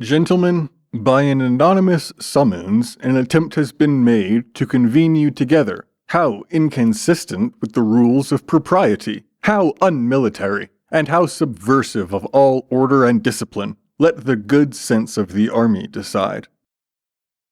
Gentlemen, by an anonymous summons, an attempt has been made to convene you together. How inconsistent with the rules of propriety, how unmilitary, and how subversive of all order and discipline. Let the good sense of the army decide.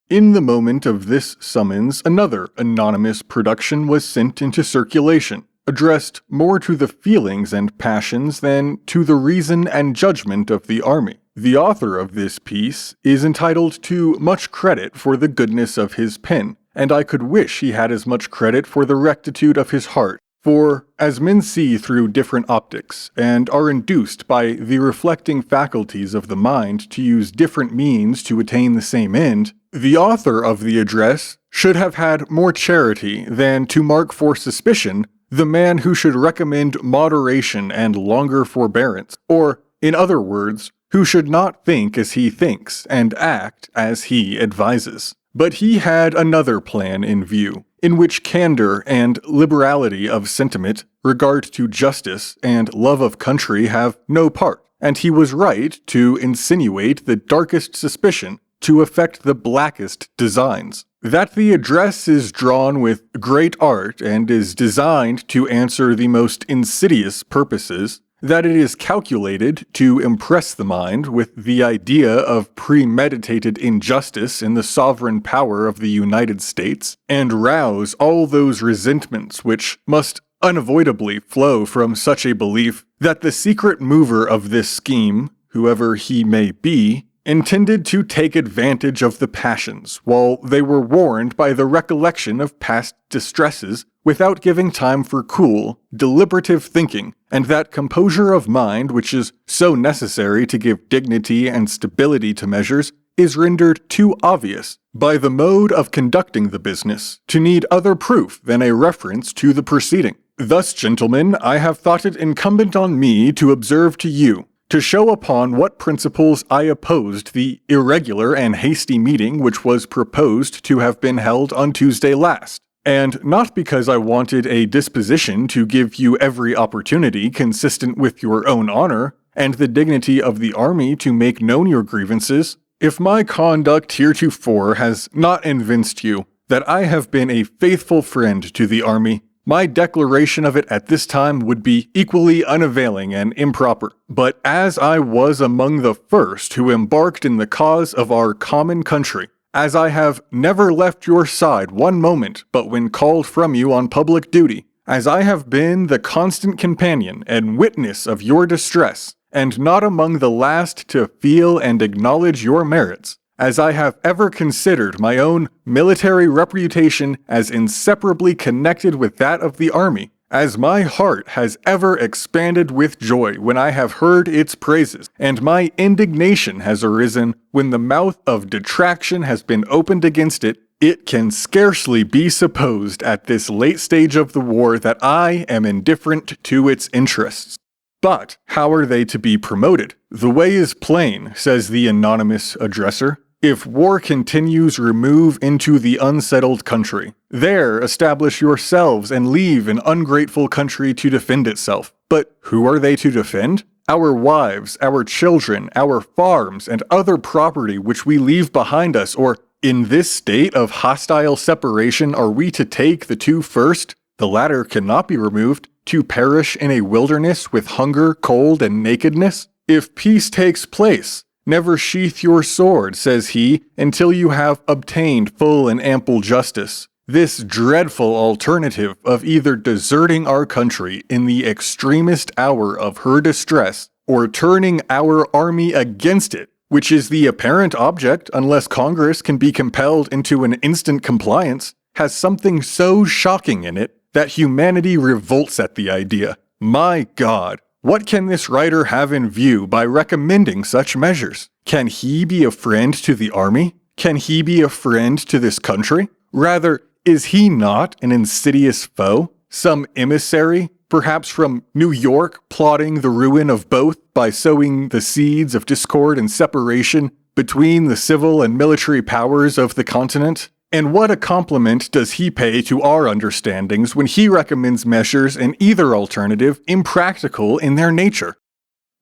In the moment of this summons, another anonymous production was sent into circulation, addressed more to the feelings and passions than to the reason and judgment of the army. The author of this piece is entitled to much credit for the goodness of his pen, and I could wish he had as much credit for the rectitude of his heart. For, as men see through different optics, and are induced by the reflecting faculties of the mind to use different means to attain the same end, the author of the address should have had more charity than to mark for suspicion the man who should recommend moderation and longer forbearance, or, in other words, who should not think as he thinks and act as he advises. But he had another plan in view, in which candor and liberality of sentiment, regard to justice, and love of country have no part, and he was right to insinuate the darkest suspicion, to effect the blackest designs. That the address is drawn with great art and is designed to answer the most insidious purposes, that it is calculated to impress the mind with the idea of premeditated injustice in the sovereign power of the United States, and rouse all those resentments which must unavoidably flow from such a belief that the secret mover of this scheme, whoever he may be, intended to take advantage of the passions, while they were warned by the recollection of past distresses, without giving time for cool, deliberative thinking, and that composure of mind which is so necessary to give dignity and stability to measures, is rendered too obvious by the mode of conducting the business to need other proof than a reference to the preceding. Thus, gentlemen, I have thought it incumbent on me to observe to you, to show upon what principles I opposed the irregular and hasty meeting which was proposed to have been held on Tuesday last, and not because I wanted a disposition to give you every opportunity consistent with your own honor, and the dignity of the army to make known your grievances. If my conduct heretofore has not evinced you that I have been a faithful friend to the army, my declaration of it at this time would be equally unavailing and improper. But as I was among the first who embarked in the cause of our common country, as I have never left your side one moment but when called from you on public duty, as I have been the constant companion and witness of your distress, and not among the last to feel and acknowledge your merits, as I have ever considered my own military reputation as inseparably connected with that of the army, as my heart has ever expanded with joy when I have heard its praises, and my indignation has arisen when the mouth of detraction has been opened against it, it can scarcely be supposed at this late stage of the war that I am indifferent to its interests. But how are they to be promoted? The way is plain, says the anonymous addresser. If war continues, remove into the unsettled country. There establish yourselves and leave an ungrateful country to defend itself. But who are they to defend? Our wives, our children, our farms, and other property which we leave behind us, or in this state of hostile separation are we to take the two first? The latter cannot be removed, to perish in a wilderness with hunger, cold, and nakedness? If peace takes place, never sheath your sword, says he, until you have obtained full and ample justice. This dreadful alternative of either deserting our country in the extremest hour of her distress, or turning our army against it, which is the apparent object unless Congress can be compelled into an instant compliance, has something so shocking in it that humanity revolts at the idea. My God! What can this writer have in view by recommending such measures? Can he be a friend to the army? Can he be a friend to this country? Rather, is he not an insidious foe? Some emissary, perhaps from New York, plotting the ruin of both by sowing the seeds of discord and separation between the civil and military powers of the continent? And what a compliment does he pay to our understandings when he recommends measures in either alternative impractical in their nature?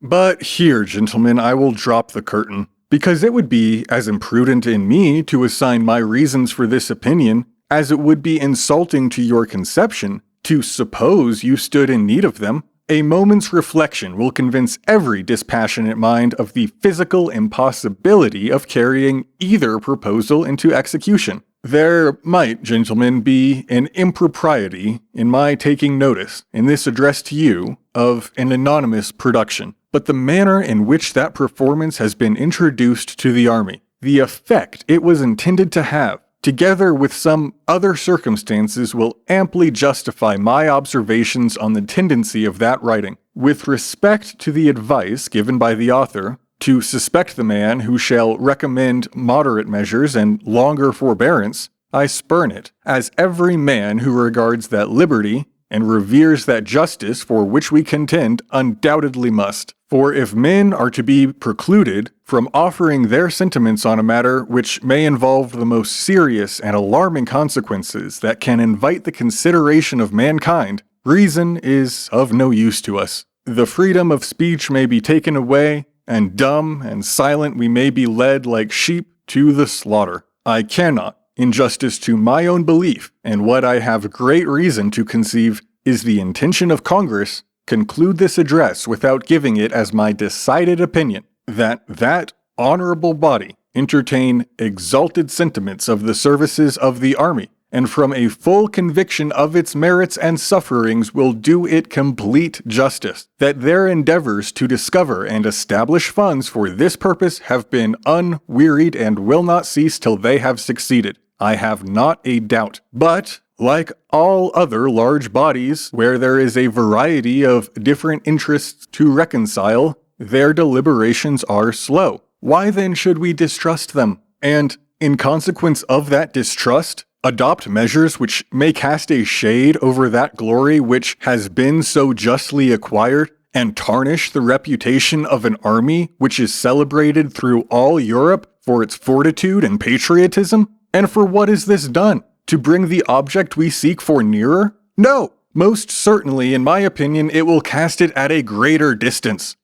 But here, gentlemen, I will drop the curtain. because it would be as imprudent in me to assign my reasons for this opinion as it would be insulting to your conception to suppose you stood in need of them. A moment's reflection will convince every dispassionate mind of the physical impossibility of carrying either proposal into execution. There might, gentlemen, be an impropriety in my taking notice, in this address to you, of an anonymous production, but the manner in which that performance has been introduced to the army, the effect it was intended to have, together with some other circumstances, will amply justify my observations on the tendency of that writing. With respect to the advice given by the author, to suspect the man who shall recommend moderate measures and longer forbearance, I spurn it, as every man who regards that liberty and reveres that justice for which we contend undoubtedly must. For if men are to be precluded from offering their sentiments on a matter which may involve the most serious and alarming consequences that can invite the consideration of mankind, reason is of no use to us. The freedom of speech may be taken away, and dumb and silent we may be led like sheep to the slaughter. I cannot, in justice to my own belief, and what I have great reason to conceive is the intention of Congress, conclude this address without giving it as my decided opinion that that honorable body entertain exalted sentiments of the services of the army, and from a full conviction of its merits and sufferings will do it complete justice, that their endeavors to discover and establish funds for this purpose have been unwearied and will not cease till they have succeeded. I have not a doubt, but like all other large bodies where there is a variety of different interests to reconcile, their deliberations are slow. Why then should we distrust them? And in consequence of that distrust, adopt measures which may cast a shade over that glory which has been so justly acquired, and tarnish the reputation of an army which is celebrated through all Europe for its fortitude and patriotism? And for what is this done? To bring the object we seek for nearer? No! Most certainly, in my opinion, it will cast it at a greater distance.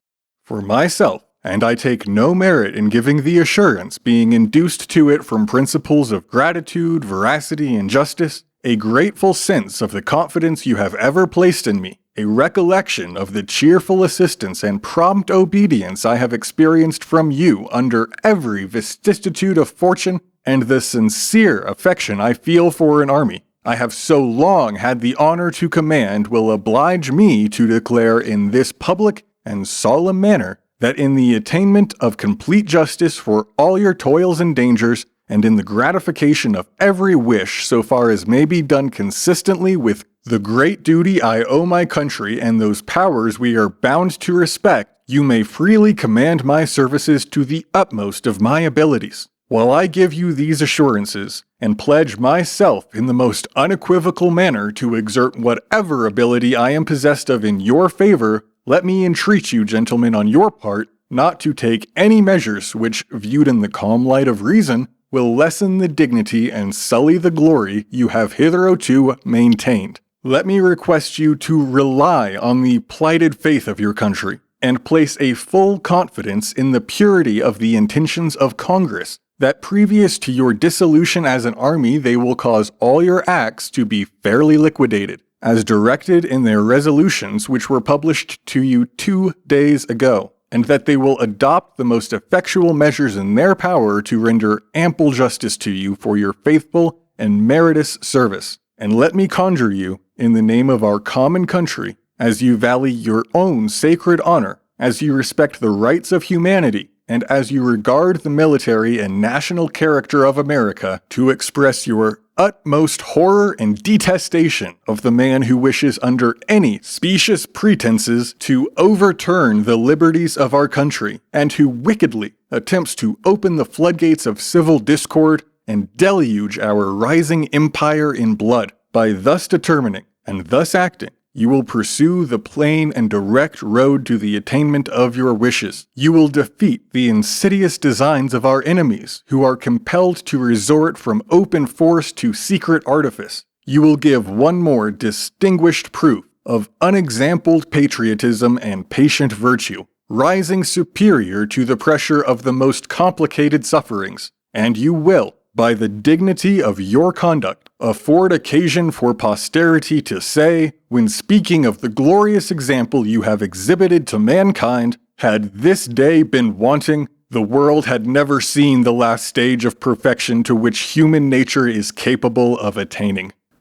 For myself, and I take no merit in giving the assurance, being induced to it from principles of gratitude, veracity, and justice, a grateful sense of the confidence you have ever placed in me, a recollection of the cheerful assistance and prompt obedience I have experienced from you under every vicissitude of fortune, and the sincere affection I feel for an army I have so long had the honor to command will oblige me to declare in this public and solemn manner that in the attainment of complete justice for all your toils and dangers, and in the gratification of every wish so far as may be done consistently with the great duty I owe my country and those powers we are bound to respect, you may freely command my services to the utmost of my abilities. While I give you these assurances, and pledge myself in the most unequivocal manner to exert whatever ability I am possessed of in your favor, let me entreat you, gentlemen, on your part, not to take any measures which, viewed in the calm light of reason, will lessen the dignity and sully the glory you have hitherto maintained. Let me request you to rely on the plighted faith of your country, and place a full confidence in the purity of the intentions of Congress, that previous to your dissolution as an army they will cause all your acts to be fairly liquidated, as directed in their resolutions which were published to you 2 days ago, and that they will adopt the most effectual measures in their power to render ample justice to you for your faithful and meritorious service. And let me conjure you, in the name of our common country, as you value your own sacred honor, as you respect the rights of humanity, and as you regard the military and national character of America, to express your utmost horror and detestation of the man who wishes under any specious pretenses to overturn the liberties of our country, and who wickedly attempts to open the floodgates of civil discord and deluge our rising empire in blood. By thus determining and thus acting, you will pursue the plain and direct road to the attainment of your wishes. You will defeat the insidious designs of our enemies, who are compelled to resort from open force to secret artifice. You will give one more distinguished proof of unexampled patriotism and patient virtue. rising superior to the pressure of the most complicated sufferings, and you will, by the dignity of your conduct, afford occasion for posterity to say, when speaking of the glorious example you have exhibited to mankind, had this day been wanting, the world had never seen the last stage of perfection to which human nature is capable of attaining.